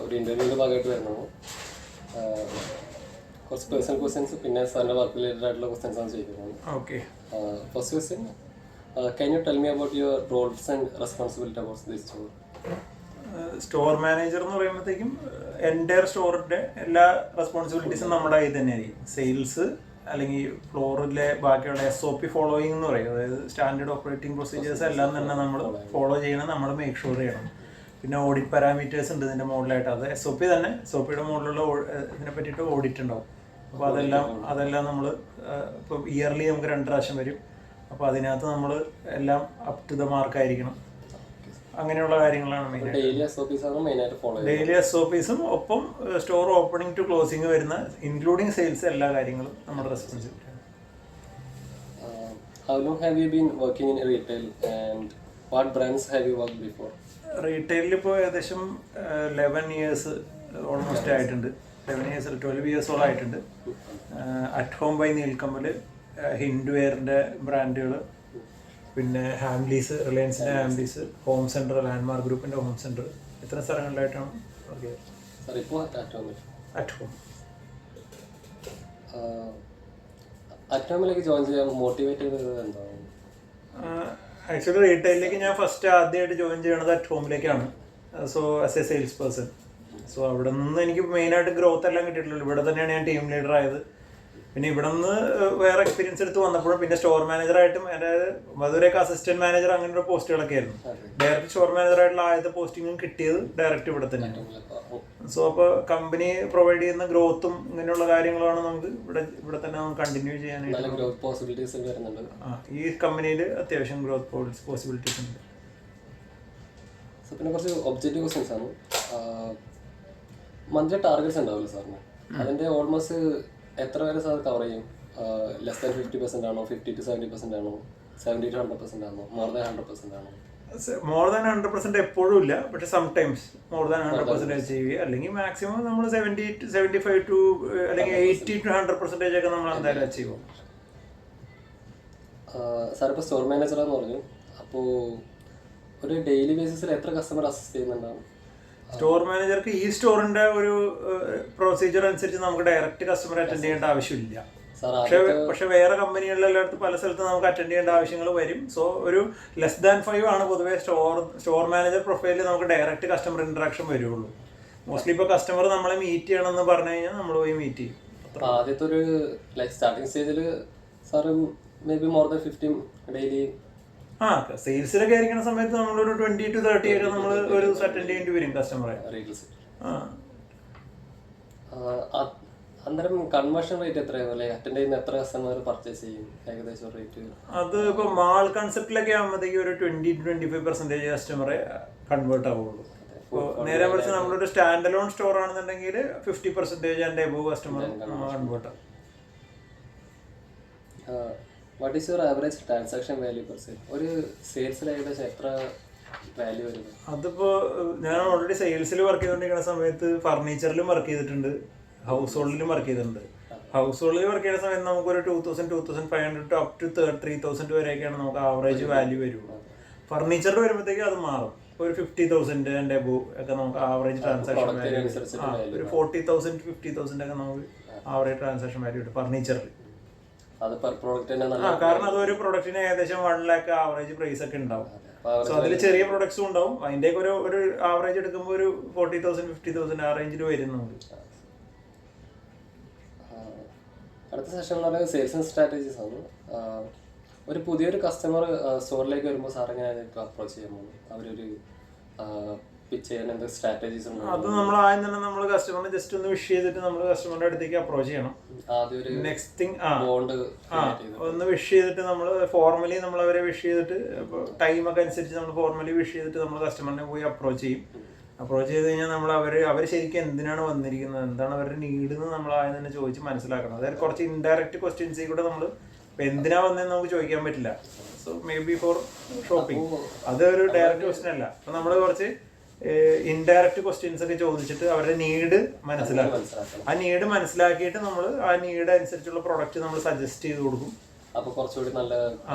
ഒരു ഇന്റർവ്യൂവിന്റെ ഭാഗമായിട്ട് വരുന്നത്. കുറച്ച് പേഴ്സണൽ ക്വസ്റ്റ്യൻസ് പിന്നെ സാറിന്റെ വർക്ക് റിലേറ്റഡ് ആയിട്ടുള്ള ക്വസ്റ്റ്യൻസ് ആണ് ചെയ്യുന്നത്. Okay. First question, can you tell me about your roles and responsibility about this store? Store manager എന്ന് പറയുമ്പോഴത്തേക്കും എൻ്റയർ സ്റ്റോറിൻ്റെ എല്ലാ റെസ്പോൺസിബിലിറ്റീസും നമ്മുടെ കയ്യിൽ തന്നെയായിരിക്കും. സെയിൽസ് അല്ലെങ്കിൽ ഫ്ലോറിലെ ബാക്കിയുള്ള SOP ഫോളോയിങ് എന്ന് പറയും. അതായത് സ്റ്റാൻഡേർഡ് ഓപ്പറേറ്റിംഗ് പ്രൊസീജിയേഴ്സ് എല്ലാം തന്നെ നമ്മൾ ഫോളോ ചെയ്യണം, നമ്മൾ മേക്ക് ഷുവർ ചെയ്യണം. പിന്നെ ഓഡിറ്റ് പാരാമീറ്റേഴ്സ് ഉണ്ട് ഇതിൻ്റെ മുകളിലായിട്ട്. അത് SOP തന്നെ, SOPയുടെ മുകളിലുള്ള ഇതിനെ പറ്റിയിട്ട് ഓഡിറ്റ് ഉണ്ടാവും. അപ്പോൾ അതെല്ലാം നമ്മൾ ഇപ്പോൾ ഇയർലി നമുക്ക് 2 പ്രാവശ്യം വരും. അപ്പോൾ അതിനകത്ത് നമ്മൾ എല്ലാം അപ് ടു ദ മാർക്കായിരിക്കണം. അങ്ങനെയുള്ള കാര്യങ്ങളാണ് മെയിനായിട്ട്. ഡെയിലി SOPസും ഒപ്പം സ്റ്റോർ ഓപ്പണിംഗ് ടു ക്ലോസിംഗ് വരുന്ന ഇൻക്ലൂഡിങ് സെയിൽസ് എല്ലാ കാര്യങ്ങളും നമ്മുടെ റെസ്പോൺസിബിലിറ്റി ആണ്. How long have you been working in retail and what brands have you worked before? റീറ്റെയിലിൽ ഇപ്പോൾ ഏകദേശം 11 years ഓൾമോസ്റ്റ് ആയിട്ടുണ്ട്. 11 years 12 yearsോളം ആയിട്ടുണ്ട്. അറ്റ് ഹോം ബൈ നീൽക്കമ്മൽ, ഹിൻഡ്വെയറിൻ്റെ ബ്രാൻഡുകൾ, പിന്നെ ഹാംലീസ്, റിലയൻസിൻ്റെ ഹാംലീസ്, ഹോം സെൻറ്റർ, ലാൻഡ്മാർക്ക് ഗ്രൂപ്പിൻ്റെ ഹോം സെൻറ്റർ, ഇത്ര സ്ഥലങ്ങളിലായിട്ടാണ് വർക്ക് ചെയ്തത്. At home. അറ്റോമിലേക്ക് ജോയിൻ ചെയ്യാൻ മോട്ടിവേറ്റ് ചെയ്തത് എന്താണ്? ആക്ച്വലി റീറ്റെയിലേക്ക് ഞാൻ ഫസ്റ്റ് ആദ്യമായിട്ട് ജോയിൻ ചെയ്യണത് അറ്റ് ഹോമിലേക്കാണ്. So as a sales person. So അവിടെ നിന്ന് എനിക്ക് മെയിനായിട്ട് ഗ്രോത്ത് എല്ലാം കിട്ടിയിട്ടുള്ളൂ. ഇവിടെ തന്നെയാണ് ഞാൻ ടീം ലീഡർ ആയത്. പിന്നെ ഇവിടെ നിന്ന് വേറെ എക്സ്പീരിയൻസ് എടുത്ത് വന്നപ്പോഴും പിന്നെ സ്റ്റോർ മാനേജറായിട്ടും അതായത് മധുരയൊക്കെ അസിസ്റ്റന്റ് മാനേജർ അങ്ങനെയുള്ള പോസ്റ്റുകളൊക്കെ ആയിരുന്നു. ഡയറക്റ്റ് സ്റ്റോർ മാനേജറായിട്ടുള്ള ആദ്യത്തെ പോസ്റ്റിങ്ങും കിട്ടിയത് ഡയറക്റ്റ് ഇവിടെ തന്നെയാണ്. സോ അപ്പോൾ കമ്പനി പ്രൊവൈഡ് ചെയ്യുന്ന ഗ്രോത്തും ഇങ്ങനെയുള്ള കാര്യങ്ങളാണ് നമുക്ക് ഇവിടെ തന്നെ നമുക്ക് കണ്ടിന്യൂ ചെയ്യാനായിട്ട്. ഈ കമ്പനിയിൽ അത്യാവശ്യം ഗ്രോത്ത് പോസിബിലിറ്റീസ് ഉണ്ട്. പിന്നെ കുറച്ച് ഒബ്ജക്റ്റീവ് ക്വസ്റ്റ്യൻസ് ആണ്. മന്ത്ലി ടാർഗറ്റ്സ് ഉണ്ടാവില്ല സാറിന്, അതിന്റെ ഓൾമോസ്റ്റ് എത്ര വരെ സാർ കവർ ചെയ്യും? ലെസ് ദാൻ 50% ആണോ, 50 to 70% ആണോ, 70 to 100% ആണോ, മോർ ദാൻ 100% ആണോ? മോർ ദാൻ 100% എപ്പോഴും ഇല്ല, പക്ഷെ സംടൈംസ് മോർ ദാൻ 100% അച്ചീവ് ചെയ്യുക. അല്ലെങ്കിൽ മാക്സിമം നമ്മൾ 70 to 75 to അല്ലെങ്കിൽ 80 to 100% ഒക്കെ നമ്മൾ എന്തായാലും അച്ചീവ് ചെയ്യും. സാർ ഇപ്പോൾ സ്റ്റോർ മാനേജറാന്ന് പറഞ്ഞു, അപ്പോൾ ഒരു ഡെയിലി ബേസിസിൽ എത്ര കസ്റ്റമർ അസിസ്റ്റ് ചെയ്യുന്നുണ്ടാവും? സ്റ്റോർ മാനേജർക്ക് ഈ സ്റ്റോറിന്റെ ഒരു പ്രൊസീജിയർ അനുസരിച്ച് നമുക്ക് ഡയറക്റ്റ് കസ്റ്റമർ അറ്റൻഡ് ചെയ്യേണ്ട ആവശ്യമില്ല. പക്ഷെ വേറെ കമ്പനികളിലെല്ലായിടത്തും പല സ്ഥലത്തും നമുക്ക് അറ്റൻഡ് ചെയ്യേണ്ട ആവശ്യങ്ങൾ വരും. സോ ഒരു ലെസ് ദാൻ 5 ആണ് പൊതുവേ സ്റ്റോർ മാനേജർ പ്രൊഫൈലിൽ നമുക്ക് ഡയറക്റ്റ് കസ്റ്റമർ ഇന്ററാക്ഷൻ വരുള്ളൂ. മോസ്റ്റ്ലി ഇപ്പോൾ കസ്റ്റമർ നമ്മളെ മീറ്റ് ചെയ്യണമെന്ന് പറഞ്ഞു കഴിഞ്ഞാൽ നമ്മൾ പോയി മീറ്റ് ചെയ്യും. ആദ്യത്തെ ഒരു സ്റ്റാർട്ടിംഗ് സ്റ്റേജിൽ sir may be more than 15 daily സെയിൽസിലൊക്കെ ആയിരിക്കുന്ന സമയത്ത് നമ്മളൊരു 20 to 30 ഒക്കെ നമ്മൾ ഒരു അറ്റൻഡ് ചെയ്യേണ്ടി വരും കസ്റ്റമറെ. അന്നേരം കൺവേർഷൻ റേറ്റ് എത്രയാണ്? അറ്റൻഡ് ചെയ്യുന്ന എത്ര കസ്റ്റമർ പർച്ചേസ് ചെയ്യും ഏകദേശം റേറ്റ്? അത് ഇപ്പോൾ മാൾ കൺസെപ്റ്റിലൊക്കെ ആകുമ്പോഴത്തേക്ക് ഒരു 20 to 25% കസ്റ്റമറെ കൺവേർട്ട് ആവുള്ളൂ. ഇപ്പോൾ നേരെ മറിച്ച് നമ്മളൊരു സ്റ്റാൻഡ് അലോൺ സ്റ്റോർ ആണെന്നുണ്ടെങ്കിൽ 50% ആൻഡ് എബോവ് കസ്റ്റമർ കൺവേർട്ട് ആവും. What is your average transaction value per sale? ഒരു സെയിൽസിൽ ഏകദേശം എത്ര വാല്യൂ വരും? അതിപ്പോൾ ഞാൻ ഓൾറെഡി സെയിൽസിൽ വർക്ക് ചെയ്തുകൊണ്ടിരിക്കുന്ന സമയത്ത് ഫർണിച്ചറിലും വർക്ക് ചെയ്തിട്ടുണ്ട്, ഹൗസ് ഹോൾഡിലും വർക്ക് ചെയ്തിട്ടുണ്ട്. ഹൗസ് ഹോൾഡിൽ വർക്ക് ചെയ്യുന്ന സമയത്ത് നമുക്കൊരു 2000, 2500 to up to 3000 വരെയൊക്കെയാണ് നമുക്ക് ആവറേജ് വാല്യൂ വരുള്ളൂ. ഫർണിച്ചറിൽ വരുമ്പോഴത്തേക്ക് അത് മാറും. ഇപ്പോൾ ഒരു 50,000 ആൻഡ് എബോവ് ഒക്കെ നമുക്ക് ആവറേജ് ട്രാൻസാക്ഷൻ വാല്യൂ, ഒരു 40,000 to 50,000 ഒക്കെ നമുക്ക് ആവറേജ് ട്രാൻസാക്ഷൻ വാല്യൂ കിട്ടും ഫർണിച്ചറിൽ. കാരണം അതൊരു പ്രൊഡക്റ്റിന് ഏകദേശം 1 lakh ആവറേജ് പ്രൈസ് ഒക്കെ ഉണ്ടാവും. സോ അതിൽ ചെറിയ പ്രൊഡക്ട്സും ഉണ്ടാവും. അതിന്റെ ഒരു ആവറേജ് എടുക്കുമ്പോൾ ഒരു 40,000, 50,000 ആ റേഞ്ചിൽ വരുന്നുണ്ട്. അടുത്ത സെഷൻ എന്ന് പറയുന്നത് സെയിൽസ് ആൻഡ് സ്ട്രാറ്റജീസ് ആണ്. ഒരു പുതിയൊരു കസ്റ്റമർ സ്റ്റോറിലേക്ക് വരുമ്പോൾ സാർ എങ്ങനെ അപ്രോച്ച് ചെയ്യാൻ പോകുന്നു? അവരൊരു പിച്ച് ചെയ്യാൻ എന്തൊക്കെ സ്ട്രാറ്റജീസ് ഉണ്ട്? അത് നമ്മൾ ആദ്യം തന്നെ നമ്മൾ കസ്റ്റമറിനെ ജസ്റ്റ് ഒന്ന് വിഷ് ചെയ്തിട്ട് നമ്മൾ കസ്റ്റമറിന്റെ അടുത്തേക്ക് അപ്രോച്ച് ചെയ്യണം. നെക്സ്റ്റ് തിങ് ഒന്ന് വിഷ് ചെയ്തിട്ട് നമ്മൾ ഫോർമലി നമ്മൾ അവരെ വിഷ് ചെയ്തിട്ട് ടൈം ഒക്കെ അനുസരിച്ച് നമ്മൾ ഫോർമലി വിഷ് ചെയ്തിട്ട് നമ്മൾ കസ്റ്റമറിനെ പോയി അപ്രോച്ച് ചെയ്യും. അപ്രോച്ച് ചെയ്ത് കഴിഞ്ഞാൽ നമ്മൾ അവർ ശരിക്കും എന്തിനാണ് വന്നിരിക്കുന്നത്, എന്താണ് അവരുടെ നീഡ് എന്ന് നമ്മൾ ആദ്യം തന്നെ ചോദിച്ച് മനസ്സിലാക്കണം. അതായത് കുറച്ച് ഇൻഡയറക്റ്റ് ക്വസ്റ്റ്യൻസിൽ കൂടെ നമ്മൾ എന്തിനാ വന്നതെന്ന് നമുക്ക് ചോദിക്കാൻ പറ്റില്ല. So may be four shopping, അതൊരു ഡയറക്റ്റ് ക്വസ്റ്റ്യൻ അല്ല. അപ്പോൾ നമ്മൾ കുറച്ച് ഇൻഡയറക്റ്റ് ക്വസ്റ്റ്യൻസ് ഒക്കെ ചോദിച്ചിട്ട് അവരുടെ നീഡ് മനസ്സിലാക്കും. ആ നീഡ് മനസ്സിലാക്കിയിട്ട് നമ്മൾ ആ നീഡ് അനുസരിച്ചുള്ള പ്രൊഡക്റ്റ് നമ്മൾ സജസ്റ്റ് ചെയ്ത് കൊടുക്കും.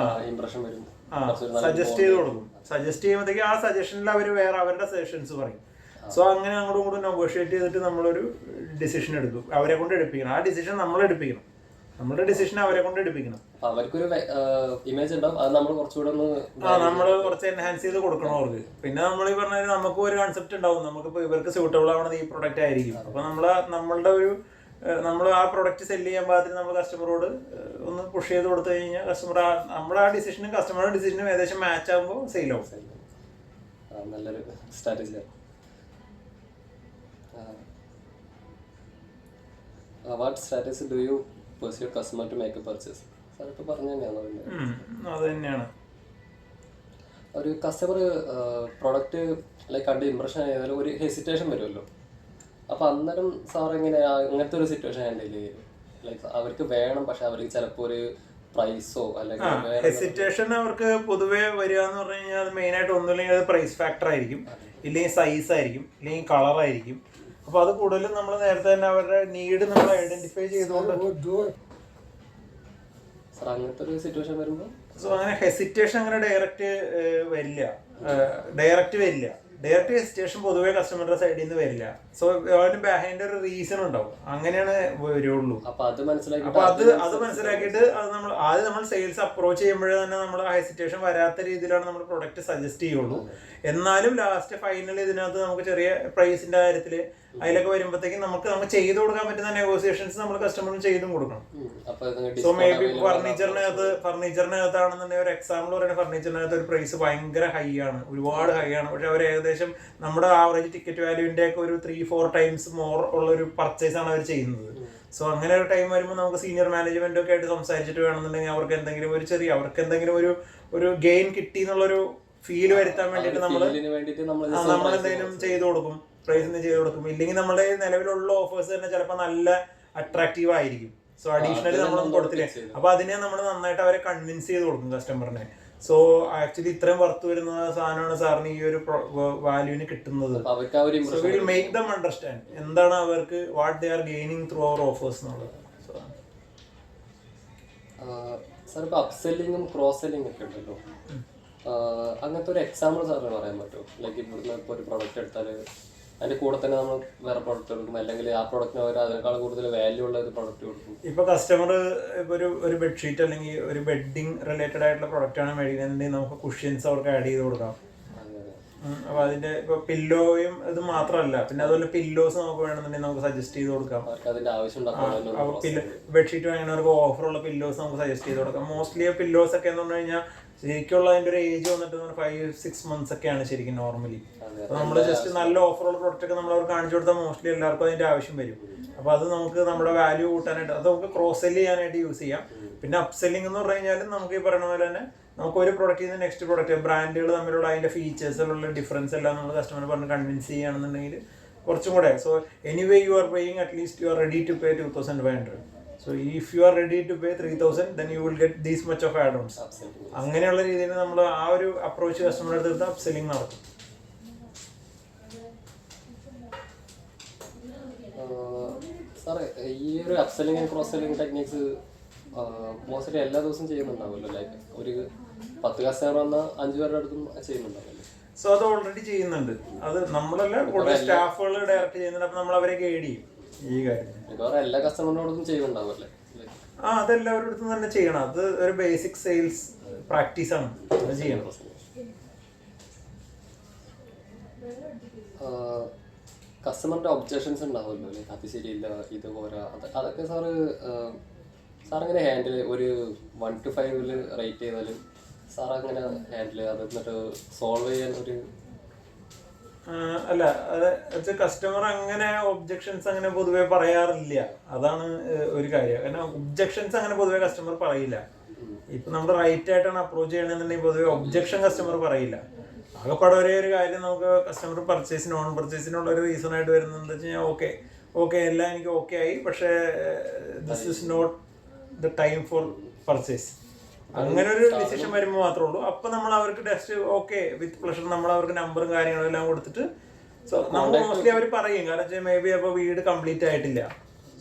സജസ്റ്റ് ചെയ്ത് കൊടുക്കും. സജസ്റ്റ് ചെയ്യുമ്പോഴത്തേക്ക് ആ സജഷനിൽ അവർ വേറെ അവരുടെ സജഷൻസ് പറയും. സോ അങ്ങനെ അങ്ങോട്ടും ഇങ്ങോട്ടും നെഗോഷിയേറ്റ് ചെയ്തിട്ട് നമ്മളൊരു ഡിസിഷൻ എടുക്കും, അവരെ കൊണ്ട് എടുപ്പിക്കണം. ആ ഡിസിഷൻ നമ്മൾ എടുപ്പിക്കണം, നമ്മുടെ ഡിസിഷൻ അവരെ കൊണ്ട് എടുപ്പിക്കണം. അവർക്കൊരു ഇമേജ് ഉണ്ടാവും, അത് നമ്മൾ കുറച്ചുകൂടെ ഒന്ന് നമ്മൾ കുറച്ച് എൻഹാൻസ് ചെയ്ത് കൊടുക്കണം അവർക്ക്. പിന്നെ നമ്മൾ ഈ പറഞ്ഞാൽ നമുക്കും ഒരു കൺസെപ്റ്റ് ഉണ്ടാവും, നമുക്കിപ്പോൾ ഇവർക്ക് സ്യൂട്ടബിൾ ആവണത് ഈ പ്രൊഡക്റ്റ് ആയിരിക്കും. അപ്പോൾ നമ്മൾ ആ പ്രൊഡക്റ്റ് സെല് ചെയ്യാൻ പാകത്തിന് നമ്മൾ കസ്റ്റമറോട് ഒന്ന് പുഷ് ചെയ്ത് കൊടുത്തു കഴിഞ്ഞാൽ കസ്റ്റമർ നമ്മുടെ ആ ഡിസിഷനും കസ്റ്റമറുടെ ഡിസിഷനും ഏകദേശം മാച്ച് ആകുമ്പോൾ സെയിൽ ആവും. നല്ലൊരു സ്ട്രാറ്റജിയാണ്. What strategy do you persuade customer to make a purchase? Sir ഇപ്പോൾ പറഞ്ഞു തന്നെയാണോ? അത് തന്നെയാണ്. ഒരു കസ്റ്റമർ പ്രൊഡക്റ്റ് ലൈക്ക് കണ്ട് ഇംപ്രഷൻ ആയാലും ഒരു ഹെസിറ്റേഷൻ വരുമല്ലോ, അപ്പോൾ അന്നേരം സാർ എങ്ങനെയാ അങ്ങനത്തെ ഒരു സിറ്റുവേഷൻ ഹാൻഡിൽ ചെയ്യും? ലൈക്ക് അവർക്ക് വേണം, പക്ഷെ അവർക്ക് ചിലപ്പോൾ ഒരു പ്രൈസോ അല്ലെങ്കിൽ ഹെസിറ്റേഷൻ അവർക്ക് പൊതുവേ വരിക എന്ന് പറഞ്ഞു കഴിഞ്ഞാൽ അത് മെയിനായിട്ട് ഒന്നുമില്ലെങ്കിൽ അത് പ്രൈസ് ഫാക്ടർ ആയിരിക്കും, ഇല്ലെങ്കിൽ സൈസ് ആയിരിക്കും, ഇല്ലെങ്കിൽ കളർ ആയിരിക്കും. അപ്പോൾ അത് കൂടുതലും നമ്മൾ നേരത്തെ തന്നെ അവരുടെ നീഡ് നമ്മൾ ഐഡന്റിഫൈ ചെയ്തുകൊണ്ട് സാർ അങ്ങനത്തെ ഒരു സിറ്റുവേഷൻ വരുമ്പോൾ സോ അങ്ങനെ ഹെസിറ്റേഷൻ അങ്ങനെ ഡയറക്റ്റ് വരില്ല. ഡയറക്റ്റ് ഹെസിറ്റേഷൻ പൊതുവേ കസ്റ്റമറുടെ സൈഡിൽ നിന്ന് വരില്ല. സോ അതിന് ബിഹൈൻഡ് ഒരു റീസൺ ഉണ്ടാവും, അങ്ങനെയാണ് വരുള്ളൂ. അപ്പൊ അത് മനസ്സിലാക്കിയിട്ട് അത് നമ്മൾ സെയിൽസ് അപ്രോച്ച് ചെയ്യുമ്പോഴേ തന്നെ നമ്മൾ ആ ഹെസിറ്റേഷൻ വരാത്ത രീതിയിലാണ് നമ്മൾ പ്രൊഡക്റ്റ് സജസ്റ്റ് ചെയ്യുള്ളൂ. എന്നാലും ലാസ്റ്റ് ഫൈനൽ ഇതിനകത്ത് നമുക്ക് ചെറിയ പ്രൈസിന്റെ കാര്യത്തിൽ അതിലൊക്കെ വരുമ്പോഴത്തേക്കും നമുക്ക് ചെയ്തു കൊടുക്കാൻ പറ്റുന്ന നെഗോസിയേഷൻസ് നമ്മൾ കസ്റ്റമറിന് ചെയ്തും കൊടുക്കണം. സോ മേ ബി ഫർണിച്ചറിനകത്താണെന്നുണ്ടെങ്കിൽ ഒരു എക്സാമ്പിൾ പറയുന്നത്, ഫർണിച്ചറിനകത്ത് ഒരു പ്രൈസ് ഭയങ്കര ഹൈ ആണ്, ഒരുപാട് ഹൈ ആണ്. പക്ഷെ അവർ ഏകദേശം നമ്മുടെ ആവറേജ് ടിക്കറ്റ് വാല്യൂവിന്റെ ഒക്കെ ഒരു 3-4 ടൈംസ് മോർ ഉള്ള ഒരു പർച്ചേസ് ആണ് അവർ ചെയ്യുന്നത്. സോ അങ്ങനെ ഒരു ടൈം വരുമ്പോൾ നമുക്ക് സീനിയർ മാനേജ്മെന്റ് ഒക്കെ ആയിട്ട് സംസാരിച്ചിട്ട് വേണമെന്നുണ്ടെങ്കിൽ അവർക്ക് എന്തെങ്കിലും ഒരു ഗെയിൻ കിട്ടി എന്നുള്ളൊരു ഫീൽ വരുത്താൻ വേണ്ടിയിട്ട് നമ്മൾ എന്തെങ്കിലും ചെയ്തു കൊടുക്കും, പ്രൈസിന് ചെയ്ത് കൊടുക്കും. ഇല്ലെങ്കിൽ നമ്മുടെ നിലവിലുള്ള ഓഫേഴ്സ് തന്നെ ചിലപ്പോൾ നല്ല അട്രാക്റ്റീവ് ആയിരിക്കും. സോ അഡീഷണലി നമ്മളൊന്നും കൊടുത്തില്ല, അപ്പൊ അതിനെ നമ്മൾ നന്നായിട്ട് അവരെ കൺവിൻസ് ചെയ്ത് കൊടുക്കും കസ്റ്റമറിനെ. സോ ആക്ച്വലി ഇത്രയും വർത്ത് വരുന്ന സാധനമാണ് സാറിന് ഈ ഒരു വാല്യൂവിന് കിട്ടുന്നത്. So will make them understand എന്താണ് അവർക്ക് what they are gaining through our offers എന്നുള്ളത്. സാർ ഇപ്പോൾ അപ്സെല്ലിങ്ങും ക്രോസ് സെല്ലിംഗ് ഒക്കെ ഉണ്ടല്ലോ, അങ്ങനത്തെ ഒരു എക്സാമ്പിൾ സാറിന് പറയാൻ പറ്റുമോ? ലൈക്ക് ഇവിടുന്ന് ഇപ്പോൾ ഒരു പ്രൊഡക്റ്റ് എടുത്താൽ അതിന്റെ കൂടെ തന്നെ നമ്മൾ വേറെ പ്രൊഡക്റ്റ് കൊടുക്കും, അല്ലെങ്കിൽ ആ പ്രൊഡക്റ്റിന് അവർ അതിനേക്കാൾ കൂടുതൽ വാല്യൂ ഉള്ള ഒരു പ്രൊഡക്റ്റ് കൊടുക്കും. ഇപ്പൊ കസ്റ്റമർ ഇപ്പൊ ഒരു ബെഡ്ഷീറ്റ് അല്ലെങ്കിൽ ഒരു ബെഡിങ് റിലേറ്റഡ് ആയിട്ടുള്ള പ്രൊഡക്റ്റ് ആണ് മേടിക്കുന്നുണ്ടെങ്കിൽ നമുക്ക് കുഷ്യൻസ് അവർക്ക് ആഡ് ചെയ്ത് കൊടുക്കാം. അപ്പൊ അതിന്റെ ഇപ്പൊ പില്ലോയും ഇത് മാത്രമല്ല, പിന്നെ അതുപോലെ പില്ലോസ് നമുക്ക് വേണമെന്നുണ്ടെങ്കിൽ നമുക്ക് സജസ്റ്റ് ചെയ്ത് കൊടുക്കാം. അതിന്റെ ആവശ്യം ബെഡ്ഷീറ്റ് വാങ്ങുന്നവർക്ക് ഓഫറുള്ള പില്ലോസ് നമുക്ക് സജസ്റ്റ് ചെയ്ത് കൊടുക്കാം. മോസ്റ്റ്ലി പില്ലോസ് ഒക്കെ എന്ന് പറഞ്ഞു കഴിഞ്ഞാൽ ശരിക്കുള്ള അതിന്റെ ഒരു ഏജ് വന്നിട്ട് 5-6 months ഒക്കെയാണ് ശരിക്കും നോർമലി. അപ്പൊ നമ്മൾ ജസ്റ്റ് നല്ല ഓഫറുള്ള പ്രൊഡക്റ്റ് ഒക്കെ നമ്മൾ അവർക്ക് കാണിച്ചു കൊടുത്താൽ മോസ്റ്റ്ലി എല്ലാവർക്കും അതിന്റെ ആവശ്യം വരും. അപ്പൊ അത് നമുക്ക് നമ്മുടെ വാല്യൂ കൂട്ടാനായിട്ട് അത് നമുക്ക് ക്രോസ് സെല് ചെയ്യാനായിട്ട് യൂസ് ചെയ്യാം. പിന്നെ അപ്സെല്ലിംഗ് എന്ന് പറഞ്ഞു കഴിഞ്ഞാൽ നമുക്ക് ഈ പറയുന്ന പോലെ തന്നെ നമുക്ക് ഒരു പ്രൊഡക്റ്റിൽ നിന്ന് നെക്സ്റ്റ് പ്രൊഡക്റ്റ് ബ്രാൻഡുകൾ തമ്മിലുള്ള അതിന്റെ ഫീച്ചേഴ്സിലുള്ള ഡിഫറൻസ് എല്ലാം നമ്മൾ കസ്റ്റമർ പറഞ്ഞ് കൺവിൻസ് ചെയ്യുകയാണെന്നുണ്ടെങ്കിൽ കുറച്ചും കൂടെ. So anyway you are paying at least you are ready to pay 2,500. So if you are ready to pay 3,000, then you will get this much of add-ons. അങ്ങനെയുള്ള രീതിയിൽ നമ്മൾ ആ ഒരു അപ്രോച്ച് കസ്റ്റമർ എടുത്ത് അപ്സെല്ലിംഗ് നടക്കും. സാറേ ഈ ഒരു upselling and cross selling techniques mostly എല്ലാ ദിവസവും ചെയ്യുന്നുണ്ടാവുമല്ലോ, ലൈക്ക് ഒരു 10 കസ്റ്റമർ വന്നാൽ 5 പേരുടെ അടുത്തും ചെയ്യുന്നുണ്ടാവുമല്ലോ. സോ അത് ഓൾറെഡി ചെയ്യുന്നുണ്ട്. അത് നമ്മളല്ല കൂടുതൽ സ്റ്റാഫുകൾ ഡയറക്റ്റ് ചെയ്യുന്നുണ്ട്. അപ്പൊ നമ്മൾ അവരെ ഗൈഡ് ചെയ്യും ഈ കാര്യം. എല്ലാ കസ്റ്റമറിനോടും ചെയ്യുന്നുണ്ടാവുമല്ലേ? അതെല്ലാവരുടെ അടുത്തും തന്നെ ചെയ്യണം. അത് ഒരു ബേസിക് സെയിൽസ് പ്രാക്ടീസ് ആണ്, അത് ചെയ്യണം. കസ്റ്റമറിന്റെ ഒബ്ജക്ഷൻസ് ഉണ്ടാവുമല്ലോ, ലൈക്ക് അത് ശരിയില്ല, ഇത് പോരാ, അതൊക്കെ സാറെങ്ങനെ ഹാൻഡിൽ ഒരു 1 to 5 റേറ്റ് ചെയ്താൽ സാർ അങ്ങനെ ഹാൻഡിൽ അത് എന്നിട്ട് സോൾവ് ചെയ്യാൻ ഒരു അല്ല, അത് കസ്റ്റമർ അങ്ങനെ ഒബ്ജക്ഷൻസ് അങ്ങനെ പൊതുവെ പറയാറില്ല. അതാണ് ഒരു കാര്യം. കാരണം ഒബ്ജക്ഷൻസ് അങ്ങനെ പൊതുവെ കസ്റ്റമർ പറയില്ല. ഇപ്പൊ നമ്മൾ റൈറ്റ് ആയിട്ടാണ് അപ്രോച്ച് ചെയ്യണമെന്നുണ്ടെങ്കിൽ പൊതുവെ ഒബ്ജക്ഷൻ കസ്റ്റമർ പറയില്ല. ആകെപ്പാടെ ഒരേ ഒരു കാര്യം നമുക്ക് കസ്റ്റമർ നോൺ പർച്ചേസിനുള്ള ഒരു റീസൺ ആയിട്ട് വരുന്നത് എന്താ വെച്ച് കഴിഞ്ഞാൽ ഓക്കെ എല്ലാം എനിക്ക് ഓക്കെ ആയി, പക്ഷേ this is not the time for purchase. അങ്ങനെ ഒരു ഡിസിഷൻ വരുമ്പോൾ മാത്രമേ ഉള്ളൂ. അപ്പൊ നമ്മൾ അവർക്ക് ടെസ്റ്റ് ഓക്കെ വിത്ത് പ്ലഷർ നമ്മൾ അവർക്ക് നമ്പറും കാര്യങ്ങളും എല്ലാം കൊടുത്തിട്ട് സോ നമ്മൾ മോസ്റ്റ്ലി അവർ പറയും. കാരണം വെച്ചാൽ മേ ബി അപ്പൊ വീട് കംപ്ലീറ്റ് ആയിട്ടില്ല,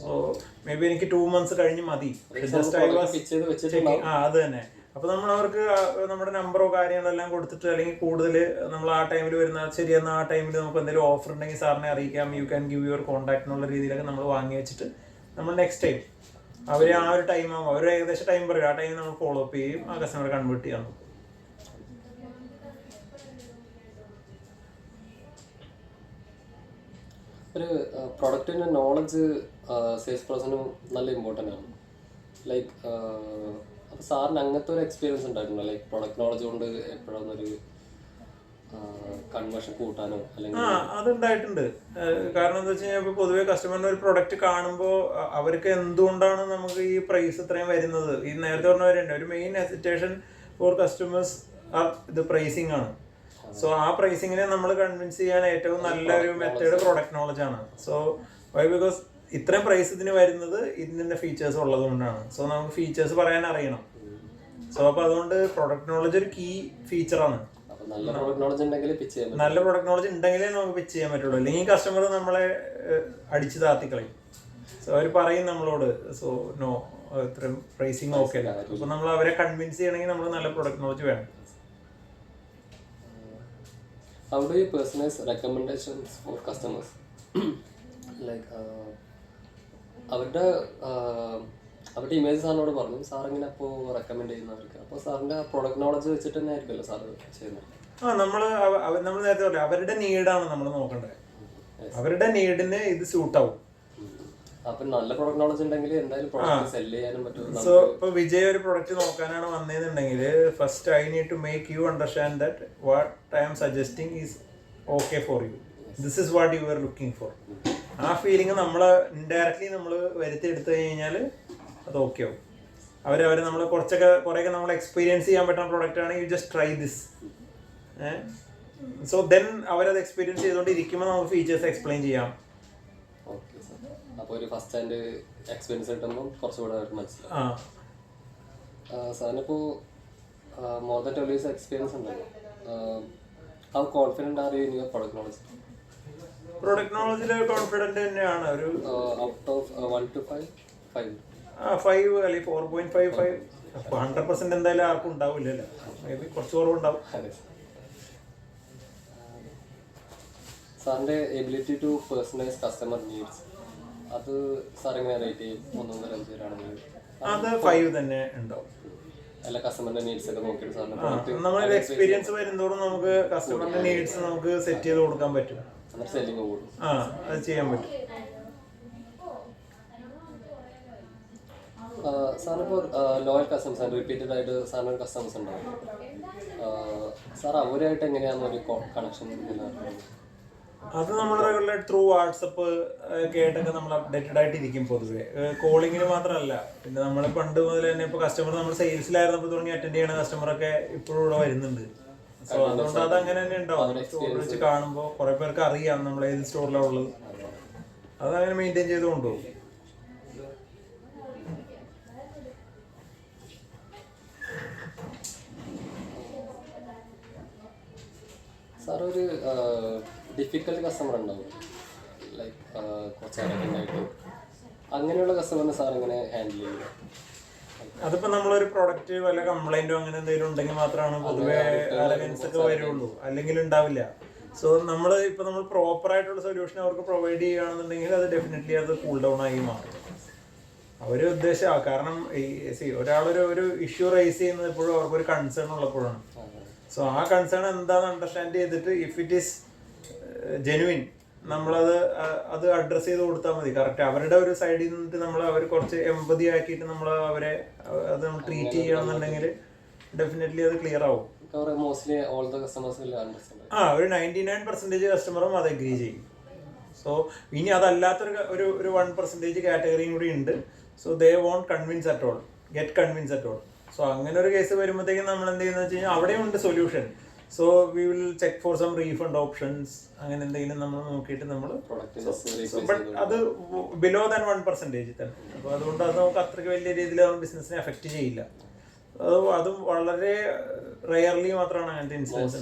സോ മേ ബി എനിക്ക് 2 months കഴിഞ്ഞ് മതി, ജസ്റ്റ് ഐ വാസ് അത് തന്നെ. അപ്പോൾ നമ്മൾ അവർക്ക് നമ്മുടെ നമ്പറോ കാര്യങ്ങളോ എല്ലാം കൊടുത്തിട്ട്, അല്ലെങ്കിൽ കൂടുതൽ നമ്മൾ ആ ടൈമിൽ വരുന്ന ശരിയെന്ന ആ ടൈമിൽ നമുക്ക് എന്തെങ്കിലും ഓഫർ ഉണ്ടെങ്കിൽ സാറിനെ അറിയിക്കാം, you can give your contact എന്നുള്ള രീതിയിലൊക്കെ നമ്മൾ വാങ്ങി വെച്ചിട്ട് നമ്മൾ നെക്സ്റ്റ് ടൈം അവർ ആ ഒരു ടൈം ആകുമ്പോൾ അവർ ഏകദേശം ടൈം പറയും, ആ ടൈം നമ്മൾ ഫോളോ അപ്പ് ചെയ്യും, ആ കസ്റ്റമറെ കൺവേർട്ട് ചെയ്യാൻ നോക്കും. ഒരു പ്രൊഡക്റ്റിൻ്റെ നോളജ് സെയിൽസ് പേഴ്സണും നല്ല ഇമ്പോർട്ടൻ്റ് ആണ്. ലൈക്ക് അപ്പോൾ സാറിന് അങ്ങനത്തെ ഒരു എക്സ്പീരിയൻസ് ഉണ്ടായിട്ടുണ്ടോ? ലൈക്ക് പ്രൊഡക്റ്റ് നോളജ് കൊണ്ട് എപ്പോഴൊന്നും ഒരു കൺവേർഷൻ കൂട്ടാനോ അല്ലെങ്കിൽ? അതുണ്ടായിട്ടുണ്ട്. കാരണം എന്താ വെച്ച് കഴിഞ്ഞാൽ ഇപ്പോൾ പൊതുവേ കസ്റ്റമറിന് ഒരു പ്രൊഡക്റ്റ് കാണുമ്പോൾ അവർക്ക് എന്തുകൊണ്ടാണ് നമുക്ക് ഈ പ്രൈസ് ഇത്രയും വരുന്നത്, ഈ നേരത്തെ പറഞ്ഞവരുണ്ട് ഒരു മെയിൻ ഹെസിറ്റേഷൻ ഫോർ കസ്റ്റമേഴ്സ് ഇത് പ്രൈസിങ് ആണ്. സോ ആ പ്രൈസിങ്ങിനെ നമ്മൾ കൺവിൻസ് ചെയ്യാൻ ഏറ്റവും നല്ലൊരു മെത്തേഡ് പ്രൊഡക്റ്റ് നോളജ് ആണ്. സോ വൈ ബിക്കോസ് ഇത്രയും പ്രൈസ് ഇതിന് വരുന്നത് ഇതിൻ്റെ ഫീച്ചേഴ്സ് ഉള്ളത് കൊണ്ടാണ്. സോ നമുക്ക് ഫീച്ചേഴ്സ് പറയാൻ അറിയണം. സോ അപ്പോൾ അതുകൊണ്ട് പ്രൊഡക്റ്റ് നോളജ് ഒരു കീ ഫീച്ചറാണ്. നല്ല പ്രൊഡക്റ്റ് നോളജ് ഉണ്ടെങ്കിലേ നമുക്ക് പിച്ച് ചെയ്യാൻ പറ്റുള്ളൂ. അല്ലെങ്കിൽ കസ്റ്റമർ നമ്മളെ അടിച്ച് താത്തിക്കളയും. സോ അവർ പറയും നമ്മളോട്, സോ നോ ഇത്രയും പ്രൈസിങ് ഓക്കെ അല്ല. അപ്പോൾ നമ്മൾ അവരെ കൺവിൻസ് ചെയ്യണമെങ്കിൽ നമ്മൾ നല്ല പ്രൊഡക്റ്റ് നോളജ് വേണം. How do you personalize recommendations for customers? Like അവരുടെ ഇമേജ് സാറിനോട് പറഞ്ഞു, സാർ ഇങ്ങനെ അപ്പോൾ റെക്കമെൻഡ് ചെയ്യുന്നവർക്ക്, അപ്പോൾ സാറിൻ്റെ പ്രൊഡക്റ്റ് നോളജ് വെച്ചിട്ട് തന്നെ ആയിരിക്കുമല്ലോ സാർ ചെയ്യുന്നത്? നമ്മൾ നേരത്തെ പറഞ്ഞു അവരുടെ നീഡാണ് നമ്മൾ നോക്കേണ്ടത്. അവരുടെ നീഡിന് ഇത് സ്യൂട്ടാവും. അപ്പം നല്ല പ്രൊഡക്റ്റ് നോളജ് ഉണ്ടെങ്കിൽ എന്തായാലും പ്രൊഡക്റ്റ് സെല് ചെയ്യാനും പറ്റും. സോ ഇപ്പോൾ വിജയ് ഒരു പ്രൊഡക്റ്റ് നോക്കാനാണ് വന്നതെന്നുണ്ടെങ്കിൽ first I need to make you understand that what I am suggesting is okay for you, this is what you are looking for. ആ ഫീലിംഗ് നമ്മൾ ഇൻഡയറക്ട്ലി നമ്മൾ വരുത്തിയെടുത്തു കഴിഞ്ഞാൽ അത് ഓക്കെ ആവും. അവർ നമ്മൾ കുറേയൊക്കെ നമ്മൾ എക്സ്പീരിയൻസ് ചെയ്യാൻ പറ്റുന്ന പ്രൊഡക്റ്റ് ആണ്, you just try this. So then അവരത് എക്സ്പീരിയൻസ് ചെയ്തുകൊണ്ടിരിക്കുമ്പോൾ നമുക്ക് ഫീച്ചേഴ്സ് എക്സ്പ്ലെയിൻ ചെയ്യാം. Okay sir. അപ്പോൾ ഒരു ഫസ്റ്റ് ഹാൻഡ് എക്സ്പീരിയൻസ് കിട്ടുമ്പോൾ കുറച്ചുകൂടെ അവർക്ക് മനസ്സിലാവും. സാറിനിപ്പോൾ മോർ ദാൻ 12 years എക്സ്പീരിയൻസ് ഉണ്ടല്ലോ, how confident are you in your product knowledge? Product നോളജിൽ കോൺഫിഡൻറ്റ് തന്നെയാണ്. ഒരു ഔട്ട് ഓഫ് 1 to 5 5 അല്ലെങ്കിൽ 4.55. 100% എന്തായാലും ആർക്കും ഉണ്ടാവില്ലല്ലോ, മേ ബി കുറച്ച് കുറവുണ്ടാവും. സാറിൻ്റെ ability to personalise customer needs, അത് സാർ എങ്ങനെ റേറ്റ് ചെയ്യും? 1 മുതൽ 5 വരെയാണെങ്കിൽ അത് 5 തന്നെ ഉണ്ടാവും. എല്ലാ കസ്റ്റമറിന്റെ നീഡ്സ് ഒക്കെ നോക്കിയിട്ട് സാറിന് നമ്മളൊരു എക്സ്പീരിയൻസ് വരുന്നതോറും നമുക്ക് കസ്റ്റമറിന്റെ നീഡ്സ് നമുക്ക് സെറ്റ് ചെയ്ത് കൊടുക്കാൻ പറ്റും. സെല്ലിങ് കൂടും. അത് ചെയ്യാൻ പറ്റും. സാറിനിപ്പോൾ ലോയൽ കസ്റ്റമേഴ്സ് ആണ്, റിപ്പീറ്റഡ് ആയിട്ട് സാറിന് കസ്റ്റമേഴ്സ് ഉണ്ടാവും. സാർ അവരായിട്ട് എങ്ങനെയാണ് ഒരു കണക്ഷൻ? അത് നമ്മൾ റെഗുലർ ത്രൂ വാട്സപ്പ് ഒക്കെ ആയിട്ടൊക്കെ നമ്മൾ അപ്ഡേറ്റഡ് ആയിട്ടിരിക്കും. പൊതുവെ കോളിങ്ങിന് മാത്രമല്ല, പിന്നെ നമ്മൾ പണ്ട് മുതൽ തന്നെ ഇപ്പോൾ കസ്റ്റമർ നമ്മൾ സെയിൽസിലായിരുന്നപ്പോൾ തുടങ്ങി അറ്റൻഡ് ചെയ്യണ കസ്റ്റമറൊക്കെ ഇപ്പോഴും ഇവിടെ വരുന്നുണ്ട്. സോ അതുകൊണ്ട് അത് അങ്ങനെ തന്നെ ഉണ്ടാവും. സ്റ്റോറിൽ വെച്ച് കാണുമ്പോൾ കുറെ പേർക്ക് അറിയാം നമ്മൾ ഏത് സ്റ്റോറിലാണ് ഉള്ളത്, അതങ്ങനെ മെയിൻറ്റെയിൻ ചെയ്ത് കൊണ്ടുപോകും. സാർ ഒരു ഡിഫിക്കൽട്ട് കസ്റ്റമർ ഉണ്ടാവും, ലൈക്ക് കുറച്ച് അരകണ്ടായിട്ട്, അങ്ങനെയുള്ള കസ്റ്റമറിനെ സാർ എങ്ങനെ ഹാൻഡിൽ ചെയ്യും? അതിപ്പോൾ നമ്മളൊരു പ്രൊഡക്റ്റ് വല്ല കംപ്ലൈൻറ്റോ അങ്ങനെ എന്തെങ്കിലും ഉണ്ടെങ്കിൽ മാത്രമാണ് പൊതുവെ അലവൻസ് ഒക്കെ വരുള്ളൂ, അല്ലെങ്കിൽ ഉണ്ടാവില്ല. സോ നമ്മൾ പ്രോപ്പറായിട്ടുള്ള സൊല്യൂഷൻ അവർക്ക് പ്രൊവൈഡ് ചെയ്യുകയാണെന്നുണ്ടെങ്കിൽ അത് ഡെഫിനറ്റ്ലി അത് കൂൾ ഡൗൺ ആയി മാറും. അവർ ഉദ്ദേശിച്ച കാരണം ഒരാളൊരു ഇഷ്യൂ റേസ് ചെയ്യുന്നത് എപ്പോഴും അവർക്കൊരു കൺസേൺ ഉള്ളപ്പോഴാണ്. സോ ആ കൺസേൺ എന്താണെന്ന് അണ്ടർസ്റ്റാൻഡ് ചെയ്തിട്ട് ഇഫ് ഇറ്റ് ഈസ് ജെനുവിൻ നമ്മളത് അഡ്രസ്സ് ചെയ്ത് കൊടുത്താൽ മതി. കറക്റ്റ് അവരുടെ ഒരു സൈഡിൽ നിന്നിട്ട് അവർ കുറച്ച് എമ്പതി ആക്കിയിട്ട് അവരെ അത് നമ്മൾ ട്രീറ്റ് ചെയ്യുകയാണെന്നുണ്ടെങ്കിൽ ഡെഫിനറ്റ്ലി അത് ക്ലിയർ ആവും. ഒരു 99% കസ്റ്റമറും അത് അഗ്രി ചെയ്യും. സോ ഇനി അതല്ലാത്തൊരു 1% കാറ്റഗറിയും കൂടി ഉണ്ട്. So they won't convince at all, get convince at all. So അങ്ങനെ ഒരു കേസ് വരുമ്പോഴത്തേക്കും നമ്മൾ എന്ത് ചെയ്യുന്നത് വെച്ച് കഴിഞ്ഞാൽ അവിടെയും ഉണ്ട് solution. So we will check for some refund options, അങ്ങനെ എന്തെങ്കിലും നമ്മൾ നോക്കിയിട്ട് നമ്മൾ ബട്ട് അത് ബിലോ ദാൻ 1% തന്നെ. അപ്പോൾ അതുകൊണ്ട് അത് നമുക്ക് അത്രയ്ക്ക് വലിയ രീതിയിൽ ബിസിനസിനെ എഫക്റ്റ് ചെയ്യില്ല. അതും വളരെ റെയർലി മാത്രമാണ് അങ്ങനത്തെ ഇൻസിഡൻസ്.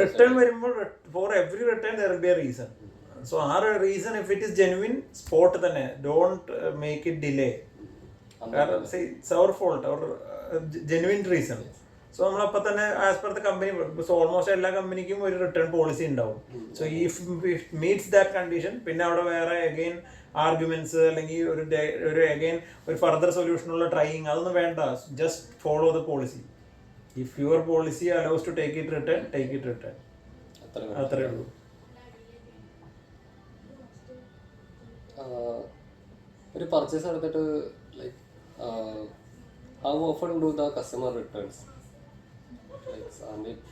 റിട്ടേൺ വരുമ്പോൾ for every return there will be a reason. So ആ reason if it is genuine spot തന്നെ, ഡോണ്ട് മേക്ക് ഇറ്റ് ഡിലേ. കാരണം ഇറ്റ്സ് അവർ ഫോൾട്ട്, അവർ ജെനുവിൻ റീസൺ. സോ നമ്മളപ്പോൾ തന്നെ as per the company, almost എല്ലാ കമ്പനിക്കും ഒരു റിട്ടേൺ പോളിസി ഉണ്ടാവും. So if meets that condition, പിന്നെ അവിടെ വേറെ അഗെയിൻ ആർഗ്യുമെന്റ്സ് അല്ലെങ്കിൽ ഒരു അഗെയിൻ ഒരു ഫർദർ സൊല്യൂഷനുള്ള ട്രൈയിങ് അതൊന്നും വേണ്ട. Just follow the policy. If your policy allows to take it return, take it return. അത്രേ ഉള്ളൂ. ഒരു പർച്ചേസ് എടുത്തിട്ട് like how often do the customer returns?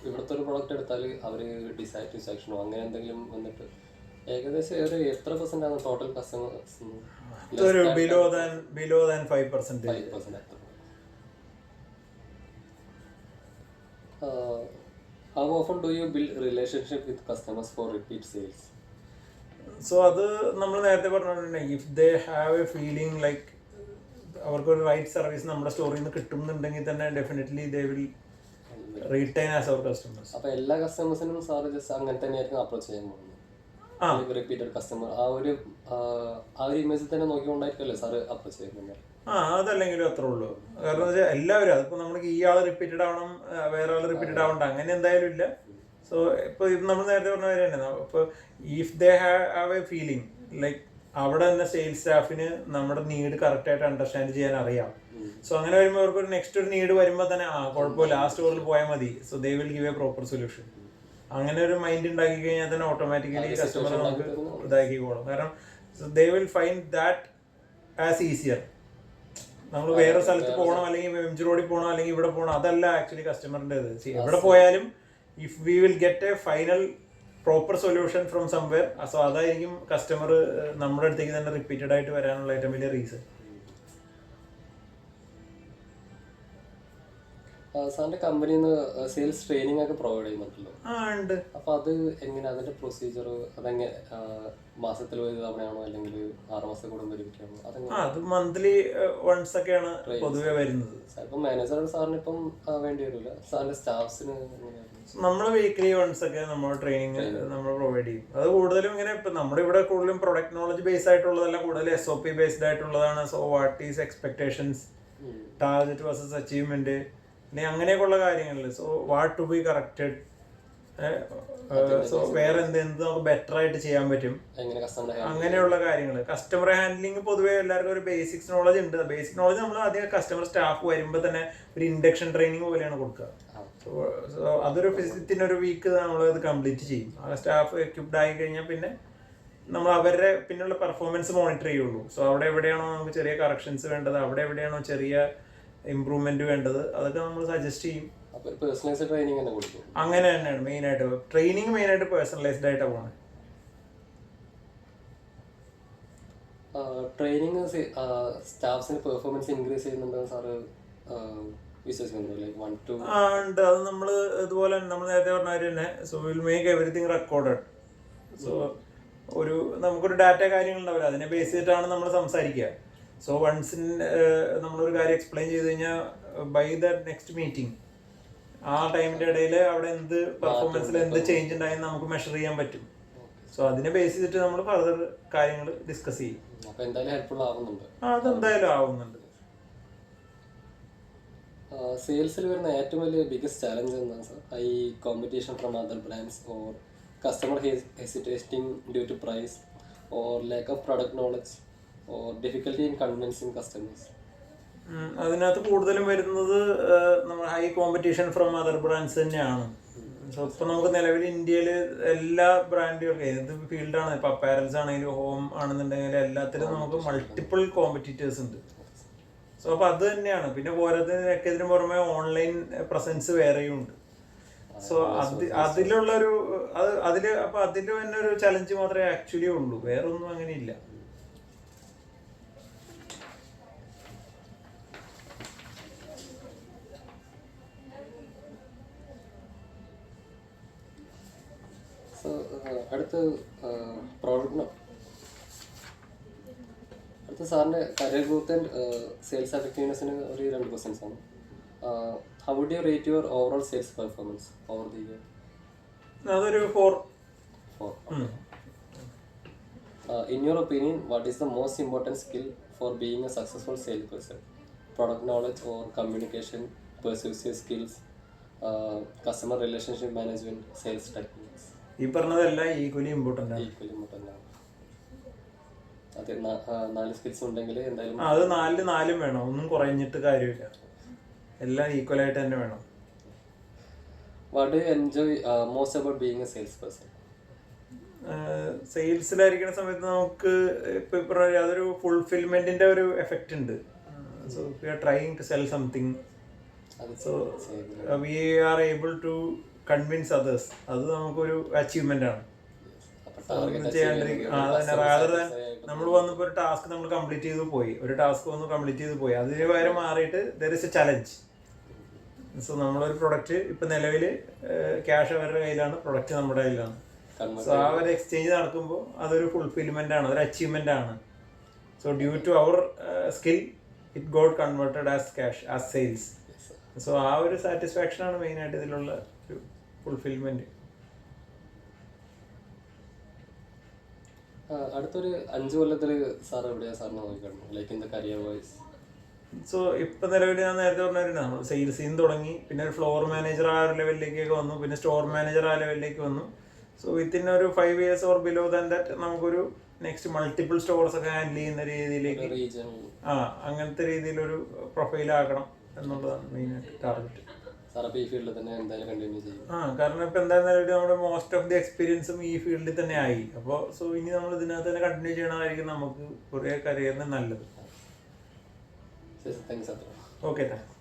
ഇവിടുത്തെ ഒരു പ്രോഡക്റ്റ് എടുത്താൽ അവർ ഡിസാറ്റിസ്ഫാക്ഷനോ അങ്ങനെ എന്തെങ്കിലും വന്നിട്ട് ഏകദേശം ഒരു എത്ര % ആണ് total customers? Below than 5%. How often do you build relationship with customers for repeat sales? So അത് നമ്മൾ നേരത്തെ പറഞ്ഞിട്ടുണ്ടെങ്കിൽ if they have a feeling like അവർക്കൊരു റൈറ്റ് സർവീസ് നമ്മുടെ സ്റ്റോറിൽ നിന്ന് കിട്ടുന്നുണ്ടെങ്കിൽ തന്നെ definitely they will retain as our customers. അപ്പോൾ എല്ലാ കസ്റ്റമേഴ്സിനും സാർ ജസ്റ്റ് അങ്ങനെ തന്നെയായിരിക്കും അപ്രോച്ച് ചെയ്യാൻ പോകുന്നത്? റിപ്പീറ്റഡ് കസ്റ്റമർ ആ ഒരു ഇമേജിൽ തന്നെ നോക്കിക്കൊണ്ടായിരിക്കുമല്ലേ സാർ അപ്രോച്ച് ചെയ്യുന്നത്? അതല്ലെങ്കിലും അത്രേ ഉള്ളൂ. കാരണം വെച്ചാൽ എല്ലാവരും അതിപ്പോ നമുക്ക് ഈ ആള് റിപ്പീറ്റഡ് ആവണം, വേറെ ആള് റിപ്പീറ്റഡ് ആവണ്ട, അങ്ങനെ എന്തായാലും ഇല്ല. സോ ഇപ്പൊ ഇത് നമ്മൾ നേരത്തെ പറഞ്ഞ കാര്യം തന്നെ, ഇപ്പൊ if they have a feeling like അവിടെ തന്നെ സെയിൽസ് സ്റ്റാഫിന് നമ്മുടെ നീഡ് കറക്റ്റ് ആയിട്ട് അണ്ടർസ്റ്റാൻഡ് ചെയ്യാൻ അറിയാം. സോ അങ്ങനെ വരുമ്പോൾ അവർക്ക് ഒരു നെക്സ്റ്റ് ഒരു നീഡ് വരുമ്പോൾ തന്നെ കുഴപ്പമില്ല, ആ സ്റ്റോറിൽ പോയാൽ മതി. So they will give A proper solution. അങ്ങനെ ഒരു മൈൻഡ് ഉണ്ടാക്കി കഴിഞ്ഞാൽ തന്നെ ഓട്ടോമാറ്റിക്കലി കസ്റ്റമർ നമുക്ക് ഇതാക്കിക്കോളും. കാരണം they will find that as easier. നമ്മൾ വേറെ സ്ഥലത്ത് പോകണം, അല്ലെങ്കിൽ എംജി റോഡിൽ പോകണം, അല്ലെങ്കിൽ ഇവിടെ പോകണം, അതല്ല ആക്ച്വലി കസ്റ്റമറിൻ്റെ ഇത്. എവിടെ പോയാലും if we will get A final proper solution from somewhere, so അതായിരിക്കും കസ്റ്റമർ നമ്മുടെ അടുത്തേക്ക് തന്നെ റിപ്പീറ്റഡ് ആയിട്ട് വരാനുള്ള ഏറ്റവും വലിയ റീസൺ. സാറിന്റെ കമ്പനിയിൽ നിന്ന് സെയിൽസ് ട്രെയിനിങ് ഒക്കെ പ്രൊവൈഡ് ചെയ്യുന്നുണ്ടല്ലോ? ഉണ്ട്. അപ്പൊ അത് എങ്ങനെ, അതിന്റെ പ്രൊസീജിയർ അതെങ്ങനെ? മാസത്തിൽ ഒരു തവണയാണോ അല്ലെങ്കിൽ 6 മാസം കൂടുമ്പോൾ വരുവിക്കാണോ? അത് മന്ത്ലി വൺസ് ഒക്കെയാണ് പൊതുവെ വരുന്നത്. ഇപ്പം മാനേജറുടെ സാറിന് ഇപ്പം വേണ്ടി വരില്ല, സാറിന്റെ സ്റ്റാഫ്സിന് നമ്മൾ വീക്ക്ലി വൺസ് ഒക്കെ നമ്മൾ ട്രെയിനിങ് നമ്മൾ പ്രൊവൈഡ് ചെയ്യും. അത് കൂടുതലും ഇങ്ങനെ ഇപ്പം നമ്മുടെ ഇവിടെ കൂടുതലും പ്രൊഡക്റ്റ് നോളജ് ബേസ് ആയിട്ടുള്ളതല്ല, കൂടുതൽ SOP ബേസ്ഡ് ആയിട്ടുള്ളതാണ്. So what is expectations, target versus achievement, അല്ലെങ്കിൽ അങ്ങനെയൊക്കെയുള്ള കാര്യങ്ങളിൽ. So what to be corrected, so വേറെ എന്ത് നമുക്ക് ബെറ്റർ ആയിട്ട് ചെയ്യാൻ പറ്റും, അങ്ങനെയുള്ള കാര്യങ്ങൾ. കസ്റ്റമർ ഹാൻഡ്ലിങ് പൊതുവേ എല്ലാവർക്കും ഒരു ബേസിക്സ് നോളജ് ഉണ്ട്. ബേസിക് നോളജ് നമ്മൾ ആദ്യം കസ്റ്റമർ സ്റ്റാഫ് വരുമ്പോൾ തന്നെ ഒരു ഇൻഡക്ഷൻ ട്രെയിനിങ് പോലെയാണ് കൊടുക്കുക. സോ അതൊരു ഒരു വീക്ക് നമ്മൾ അത് കംപ്ലീറ്റ് ചെയ്യും. ആ സ്റ്റാഫ് എക്യുപ്ഡ് ആയി കഴിഞ്ഞാൽ പിന്നെ നമ്മൾ അവരുടെ പിന്നുള്ള പെർഫോമൻസ് മോണിറ്റർ ചെയ്യുള്ളൂ. സോ അവിടെ എവിടെയാണോ നമുക്ക് ചെറിയ കറക്ഷൻസ് വേണ്ടത്, അവിടെ എവിടെയാണോ ചെറിയ ഇംപ്രൂവ്മെന്റ് വേണ്ടത്, അതൊക്കെ നമ്മൾ സജസ്റ്റ് ചെയ്യും. അങ്ങനെ തന്നെയാണ് മെയിൻ ആയിട്ട് ട്രെയിനിങ് പേഴ്സണലൈസ്ഡ് ആയിട്ടാണ് പോകുന്നത്. ട്രെയിനിങ് സ്റ്റാഫ്സിന്റെ പെർഫോമൻസ് ഇൻക്രീസ് ചെയ്യുന്നുണ്ടെന്ന് സാറ് വിശ്വസിക്കുന്നുണ്ടോ? ഉണ്ട്. അത് നമ്മൾ ഇതുപോലെ നമ്മൾ നേരത്തെ പറഞ്ഞ കാര്യം തന്നെ. So will make everything recorded. So നമുക്കൊരു ഡാറ്റ കാര്യങ്ങളുണ്ടാവില്ല, അതിനെ ബേസ് ചെയ്തിട്ടാണ് നമ്മൾ സംസാരിക്കുക. സോ വൺസ് നമ്മളൊരു കാര്യം എക്സ്പ്ലെയിൻ ചെയ്ത് കഴിഞ്ഞാൽ ബൈ ദ നെക്സ്റ്റ് മീറ്റിംഗ് ആ ടൈമിന്റെ ഇടയിൽ അവിടെ എന്ത് പെർഫോമൻസിൽ എന്ത് ചേഞ്ച് ഉണ്ടായെന്ന് നമുക്ക് മെഷർ ചെയ്യാൻ പറ്റും. സോ അതിനെ ബേസ് ചെയ്തിട്ട് നമ്മൾ ഫർദർ കാര്യങ്ങൾ ഡിസ്കസ് ചെയ്യും. അതെന്തായാലും ആവുന്നുണ്ട്. സെയിൽസിൽ വരുന്ന ഏറ്റവും വലിയ ബിഗസ്റ്റ് ചാലഞ്ച് എന്താണ് സാർ? ഈ competition from other brands or customer hesitating due to price or lack of product knowledge or difficulty in convincing customers? അതിനകത്ത് കൂടുതലും വരുന്നത് നമ്മൾ high competition from other brands തന്നെയാണ്. സോ ഇപ്പൊ നമുക്ക് നിലവിൽ ഇന്ത്യയിൽ എല്ലാ ബ്രാൻഡുകൾക്കും ഏത് ഫീൽഡാണ്, ഇപ്പൊ അപ്പാരൽസ് ആണെങ്കിലും ഹോം ആണെന്നുണ്ടെങ്കിൽ എല്ലാത്തിലും നമുക്ക് മൾട്ടിപ്പിൾ കോമ്പറ്റീറ്റേഴ്സ് ഉണ്ട്. സോ അപ്പൊ അത് തന്നെയാണ്. പിന്നെ പോരാത്തതിനൊക്കെ ഇതിന് പുറമെ ഓൺലൈൻ പ്രസൻസ് വേറെയും ഉണ്ട്. സോ അതിലുള്ളൊരു അതില് തന്നെ ഒരു ചലഞ്ച് മാത്രമേ ആക്ച്വലി ഉള്ളൂ, വേറൊന്നും അങ്ങനെ ഇല്ല. അടുത്ത സാറിൻ്റെ കരിയർ ഗ്രോത്ത് ആൻഡ് സെയിൽസ് എഫക്റ്റീവ്നെസ്സിന് ഒരു 2 ക്വസ്റ്റ്യൻസ് ആണ്. How would you rate your overall sales performance over the year? അതൊരു 4. In your opinion, what is the most important skill for being a successful salesperson? product knowledge or communication, persuasive skills, customer relationship management, sales techniques. ഈ പറഞ്ഞതെല്ലാം equally important ആണ്. Equally important ആണ്. അതെ, 4 skills ഉണ്ടെങ്കിൽ എന്തായാലും അത് 4 വേണം, ഒന്നും കുറഞ്ഞിട്ട് കാര്യമില്ല, എല്ലാം ഈക്വൽ ആയിട്ട് തന്നെ വേണം. What do you enjoy most about being a sales person? സെയിൽസിലായിരിക്കുന്ന സമയത്ത് നമുക്ക് ഇപ്പൊ അതൊരു ഫുൾഫിൽമെന്റിന്റെ ഒരു എഫക്റ്റ് ഉണ്ട്. So we are trying to sell something, so we are able to convince others. അത് നമുക്കൊരു അച്ചീവ്മെന്റ് ആണ്. നമ്മൾ വന്നപ്പോൾ ഒരു ടാസ്ക് നമ്മൾ കംപ്ലീറ്റ് ചെയ്ത് പോയി, ഒരു ടാസ്ക് വന്ന് കംപ്ലീറ്റ് ചെയ്ത് പോയി, അതിന് പകരം മാറിയിട്ട് there is A challenge. So നമ്മളൊരു പ്രൊഡക്റ്റ് ഇപ്പൊ നിലവിൽ ക്യാഷ് അവരുടെ കയ്യിലാണ്, പ്രൊഡക്റ്റ് നമ്മുടെ കയ്യിലാണ്. സോ ആ ഒരു എക്സ്ചേഞ്ച് നടക്കുമ്പോൾ അതൊരു ഫുൾഫിൽമെന്റ് ആണ്, ഒരു അച്ചീവ്മെന്റ് ആണ്. So due to our skill it got converted as cash, as sales. So ആ ഒരു സാറ്റിസ്ഫാക്ഷൻ ആണ് മെയിൻ ആയിട്ട് ഇതിലുള്ള ഒരു ഫുൾഫിൽമെന്റ്. അടുത്തൊരു 5 കൊല്ലത്തിൽ സാർ എവിടെയാ സാറിന് നോക്കിക്കാണുന്നു, like in the career wise? So ഇപ്പൊ നിലവിൽ ഞാൻ നേരത്തെ പറഞ്ഞിട്ടുണ്ട്, നമ്മൾ സെയിൽസിൽ നിന്ന് തുടങ്ങി, പിന്നെ ഒരു ഫ്ലോർ മാനേജർ ആ ഒരു ലെവലിലേക്കൊക്കെ വന്നു, പിന്നെ സ്റ്റോർ മാനേജർ ആ ലെവലിലേക്ക് വന്നു. സോ വിത്തിൻ ഒരു 5 years or below than that നമുക്കൊരു നെക്സ്റ്റ് മൾട്ടിപ്പിൾ സ്റ്റോർസ് ഒക്കെ ഹാൻഡിൽ ചെയ്യുന്ന രീതിയിലേക്ക്, അങ്ങനത്തെ രീതിയിലൊരു പ്രൊഫൈൽ ആക്കണം എന്നുള്ളതാണ് മെയിൻ ആയിട്ട് ടാർഗറ്റ്. സാറപ്പോൾ ഈ ഫീൽഡിൽ തന്നെ എന്തായാലും കണ്ടിന്യൂ ചെയ്യും? കാരണം ഇപ്പൊ എന്തായാലും നമ്മുടെ മോസ്റ്റ് ഓഫ് ദി എക്സ്പീരിയൻസും ഈ ഫീൽഡിൽ തന്നെ ആയി. അപ്പോൾ സോ ഇനി നമ്മൾ ഇതിനകത്ത് തന്നെ കണ്ടിന്യൂ ചെയ്യണമായിരിക്കും നമുക്ക് കുറേ കരിയറിന് നല്ലത്. താങ്ക്സ്. Okay, thanks.